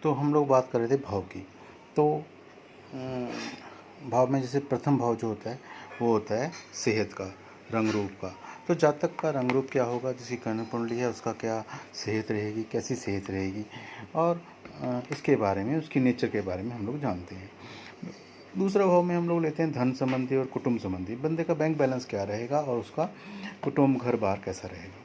तो हम लोग बात कर रहे थे भाव की। तो भाव में जैसे प्रथम भाव जो होता है वो होता है सेहत का, रंग रूप का। तो जातक का रंग रूप क्या होगा, जिसकी कर्ण कुंडली है उसका क्या सेहत रहेगी, कैसी सेहत रहेगी, और इसके बारे में, उसकी नेचर के बारे में हम लोग जानते हैं। दूसरा भाव में हम लोग लेते हैं धन संबंधी और कुटुंब संबंधी, बंदे का बैंक बैलेंस क्या रहेगा और उसका कुटुंब घर बार कैसा रहेगा।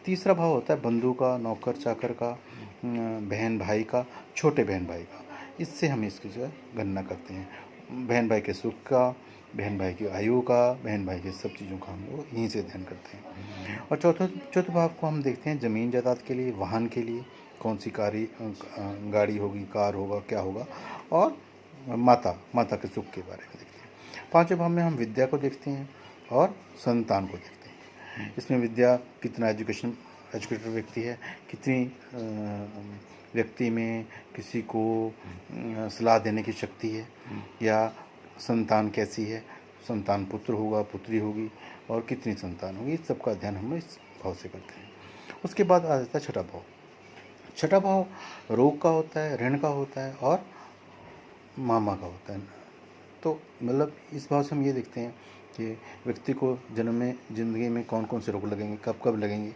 तीसरा भाव होता है बंधु का, नौकर चाकर का, बहन भाई का, छोटे बहन भाई का। इससे हम इसकी जो है गणना करते हैं, बहन भाई के सुख का, बहन भाई की आयु का, बहन भाई के सब चीज़ों का हम लोग यहीं से अध्ययन करते हैं। और चौथे भाव को हम देखते हैं ज़मीन जायदाद के लिए, वाहन के लिए, कौन सी गाड़ी होगी, कार होगा, क्या होगा, और माता के सुख के बारे में देखते हैं। पांचवें भाव में हम विद्या को देखते हैं और संतान को देखते हैं। इसमें विद्या कितना एजुकेटेड व्यक्ति है, कितनी व्यक्ति में किसी को सलाह देने की शक्ति है, या संतान कैसी है, संतान पुत्र होगा, पुत्री होगी, और कितनी संतान होगी, इस सब का अध्ययन हम इस भाव से करते हैं। उसके बाद आ जाता है छठा भाव। छठा भाव रोग का होता है, ऋण का होता है और मामा का होता है। तो मतलब इस भाव से हम ये देखते हैं कि व्यक्ति को जन्म में, ज़िंदगी में कौन कौन से रोग लगेंगे, कब कब लगेंगे,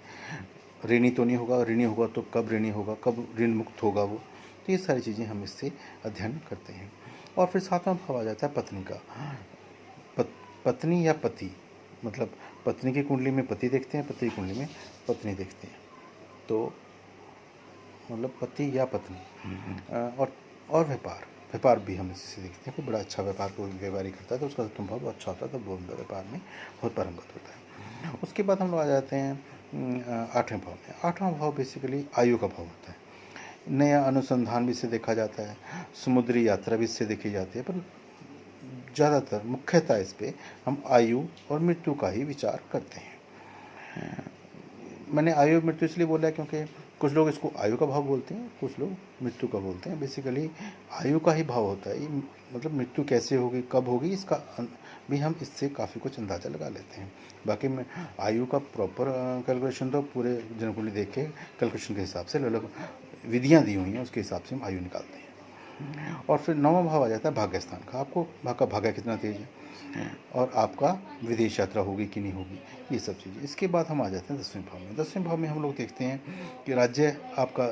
ऋणी तो नहीं होगा, ऋणी होगा तो कब ऋणी होगा, कब ऋण मुक्त होगा वो। तो ये सारी चीज़ें हम इससे अध्ययन करते हैं। और फिर सातवां भाव आ जाता है पत्नी का। पत्नी या पति, मतलब पत्नी की कुंडली में पति देखते हैं, पति की कुंडली में पत्नी देखते हैं। तो मतलब पति या पत्नी। और व्यापार भी हम इससे देखते हैं कि बड़ा अच्छा व्यापार कोई व्यापारी करता है तो उसका सप्तम भाव बहुत अच्छा होता है, तो वो व्यापार में बहुत पारंगत होता है। उसके बाद हम लोग आ जाते हैं आठवें भाव में। आठवां भाव बेसिकली आयु का भाव होता है। नया अनुसंधान भी इससे देखा जाता है, समुद्री यात्रा भी इससे देखी जाती है, पर ज़्यादातर मुख्यतः इस पर हम आयु और मृत्यु का ही विचार करते हैं। मैंने आयु मृत्यु इसलिए बोला क्योंकि कुछ लोग इसको आयु का भाव बोलते हैं, कुछ लोग मृत्यु का बोलते हैं। बेसिकली आयु का ही भाव होता है, मतलब मृत्यु कैसे होगी, कब होगी, इसका भी हम इससे काफ़ी कुछ अंदाज़ा लगा लेते हैं। बाकी में आयु का प्रॉपर कैलकुलेशन तो पूरे जनकुंडली देख के कैलकुलेशन के हिसाब से अलग विधियाँ दी हुई हैं, उसके हिसाब से हम आयु निकालते हैं। और फिर नौवां भाव आ जाता है भाग्यस्थान का। आपको भाग्य कितना तेज है, और आपका विदेश यात्रा होगी कि नहीं होगी, ये सब चीज़ें। इसके बाद हम आ जाते हैं 10वें भाव में। 10वें भाव में हम लोग देखते हैं कि राज्य, आपका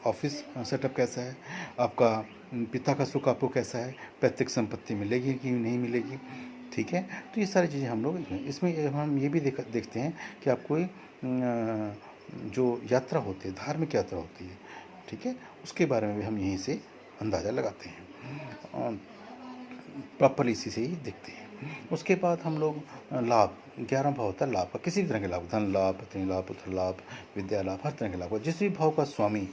ऑफिस सेटअप कैसा है, आपका पिता का सुख आपको कैसा है, पैतृक संपत्ति मिलेगी कि नहीं मिलेगी, ठीक है। तो ये सारी चीज़ें हम लोग इसमें हम ये भी देखते हैं कि आपको जो यात्रा होती है, धार्मिक यात्रा होती है, ठीक है, उसके बारे में भी हम यहीं से अंदाज़ा लगाते हैं, प्रॉपर इसी से ही देखते हैं। उसके बाद हम लोग लाभ, 11वां भाव होता है लाभ का, किसी भी तरह के लाभ, धन लाभ, पत्नी लाभ, पुत्र लाभ, विद्या लाभ, हर तरह के लाभ का। जिस भी भाव का स्वामी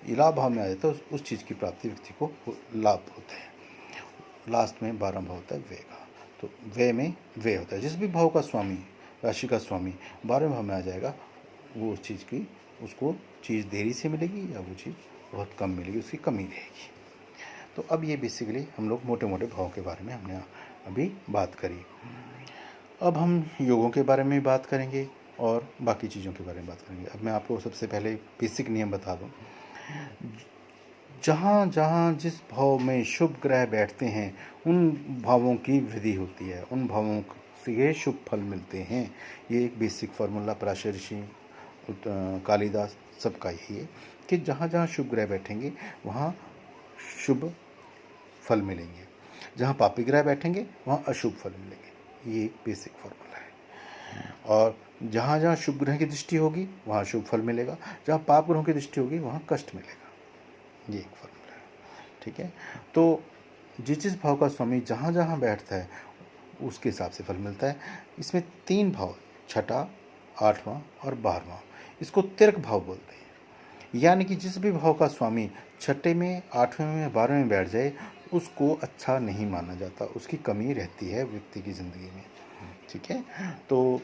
लाभ भाव में आ जाता है उस चीज़ की प्राप्ति व्यक्ति को लाभ होता है। लास्ट में 12वां भाव होता है व्यय का। तो व्यय में व्यय होता है, जिस भी भाव का स्वामी, राशि का स्वामी 12वें भाव में आ जाएगा, वो उस चीज़ की, उसको चीज़ देरी से मिलेगी या वो चीज़ बहुत कम मिलेगी, उसकी कमी रहेगी। तो अब ये बेसिकली हम लोग मोटे मोटे भाव के बारे में हमने अभी बात करी। अब हम योगों के बारे में बात करेंगे और बाकी चीज़ों के बारे में बात करेंगे। अब मैं आपको सबसे पहले बेसिक नियम बता दूं। जहाँ जहाँ जिस भाव में शुभ ग्रह बैठते हैं उन भावों की वृद्धि होती है, उन भावों से शुभ फल मिलते हैं। ये एक बेसिक फार्मूला पराशर ऋषि, कालिदास, सबका यही है कि जहाँ जहाँ शुभ ग्रह बैठेंगे वहाँ शुभ फल मिलेंगे, जहाँ पापी ग्रह बैठेंगे वहाँ अशुभ फल मिलेंगे। ये एक बेसिक फार्मूला है। और जहाँ जहाँ शुभ ग्रह की दृष्टि होगी वहाँ शुभ फल मिलेगा, जहाँ पाप ग्रहों की दृष्टि होगी वहाँ कष्ट मिलेगा। ये एक फार्मूला है, ठीक है। तो जिस भाव का स्वामी जहाँ जहाँ बैठता है उसके हिसाब से फल मिलता है। इसमें 3 भाव, छठा, 8वां और 12वां, इसको तिर्क भाव बोलते हैं। यानी कि जिस भी भाव का स्वामी छठे में, 8वें में, 12वें में बैठ जाए उसको अच्छा नहीं माना जाता, उसकी कमी रहती है व्यक्ति की ज़िंदगी में, ठीक है। तो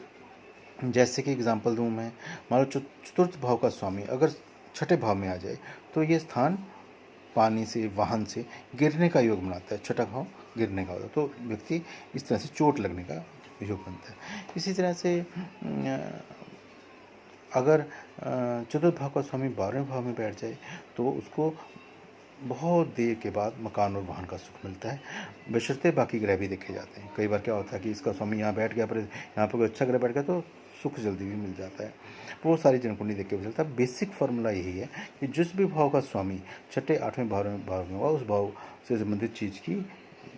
जैसे कि एग्जांपल दूं मैं, मान लो चतुर्थ भाव का स्वामी अगर छठे भाव में आ जाए तो ये स्थान पानी से, वाहन से गिरने का योग बनाता है। छठा भाव गिरने का होता है, तो व्यक्ति इस तरह से चोट लगने का योग बनता है। इसी तरह से अगर चतुर्थ भाव का स्वामी 12वें भाव में बैठ जाए तो उसको बहुत देर के बाद मकान और वाहन का सुख मिलता है, बशर्ते बाकी ग्रह भी देखे जाते हैं। कई बार क्या होता है कि इसका स्वामी यहाँ बैठ गया, पर यहाँ पर कोई अच्छा ग्रह बैठ गया तो सुख जल्दी भी मिल जाता है। बहुत सारी जनकुंडली देख के भी चलता है। बेसिक फार्मूला यही है कि जिस भी भाव का स्वामी छठे आठवें भाव में होगा, उस भाव से संबंधित चीज़ की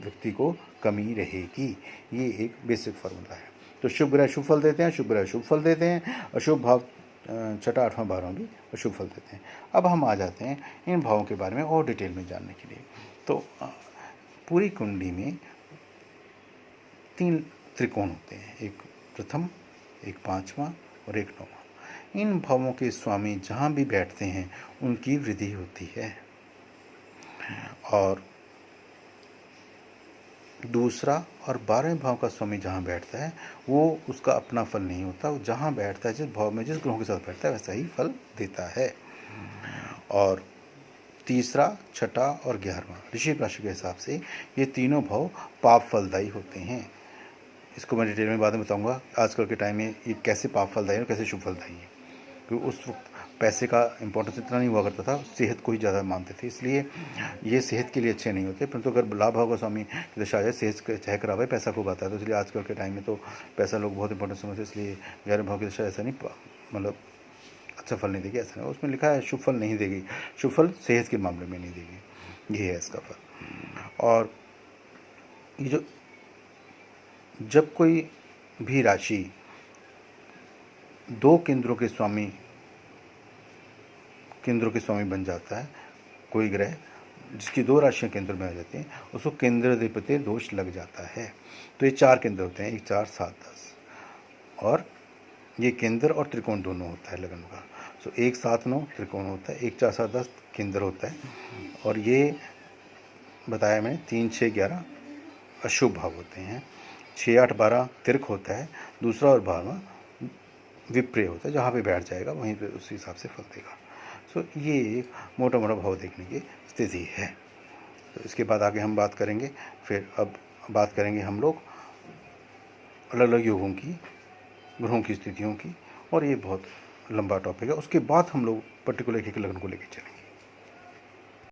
व्यक्ति को कमी रहेगी। ये एक बेसिक फार्मूला है। तो शुभ ग्रह शुभ फल देते हैं, शुभ ग्रह शुभ फल देते हैं, अशुभ भाव छठा आठवां बारहवां भी अशुभ फल देते हैं। अब हम आ जाते हैं इन भावों के बारे में और डिटेल में जानने के लिए। तो पूरी कुंडली में 3 त्रिकोण होते हैं, एक प्रथम, एक पांचवा और एक नौवां। इन भावों के स्वामी जहाँ भी बैठते हैं उनकी वृद्धि होती है, और दूसरा और 12वें भाव का स्वामी जहाँ बैठता है वो उसका अपना फल नहीं होता, वो जहाँ बैठता है, जिस भाव में जिस ग्रहों के साथ बैठता है वैसा ही फल देता है। और तीसरा, छठा और 11वां ऋषभ राशि के हिसाब से ये तीनों भाव पाप फलदायी होते हैं। इसको मैं डिटेल में बाद में बताऊंगा आजकल के टाइम में ये कैसे पाप फलदायी है और कैसे शुभ फलदायी है। क्योंकि उस वक्त पैसे का इंपॉर्टेंस इतना नहीं हुआ करता था, सेहत को ही ज़्यादा मानते थे, इसलिए ये सेहत के लिए अच्छे नहीं होते। परंतु अगर लाभ भाव का स्वामी की दशा है, सेहत चाहे खराब है, पैसा खूब आता है, तो इसलिए आजकल के टाइम में तो पैसा लोग बहुत इंपॉर्टेंट समझते, इसलिए 11वें भाव की दशा ऐसा नहीं, मतलब अच्छा फल नहीं देगी, ऐसा नहीं। उसमें लिखा है शुभ फल नहीं देगी, शुभ फल सेहत के मामले में नहीं देगी, ये है इसका फल। और ये जो जब कोई भी राशि 2 केंद्रों के स्वामी बन जाता है, कोई ग्रह जिसकी 2 राशियां केंद्र में आ जाती हैं उसको केंद्राधिपत्य दोष लग जाता है। तो ये 4 केंद्र होते हैं, 1 4 7 10, और ये केंद्र और त्रिकोण दोनों होता है लगन का। सो 1 7 9 त्रिकोण होता है, 1 4 7 10 केंद्र होता है, और ये बताया मैंने 3 6 11 अशुभ भाव होते हैं, 6 8 12 तिर्क होता है, दूसरा और 12वां विप्रिय होता है, जहाँ पे बैठ जाएगा वहीं पे उस हिसाब से फल देगा। सो ये एक मोटा मोटा भाव देखने की स्थिति है। तो इसके बाद आगे हम बात करेंगे, फिर अब बात करेंगे हम लोग अलग अलग योगों की, ग्रहों की स्थितियों की, और ये बहुत लंबा टॉपिक है। उसके बाद हम लोग पर्टिकुलर एक लग्न को लेकर चलेंगे।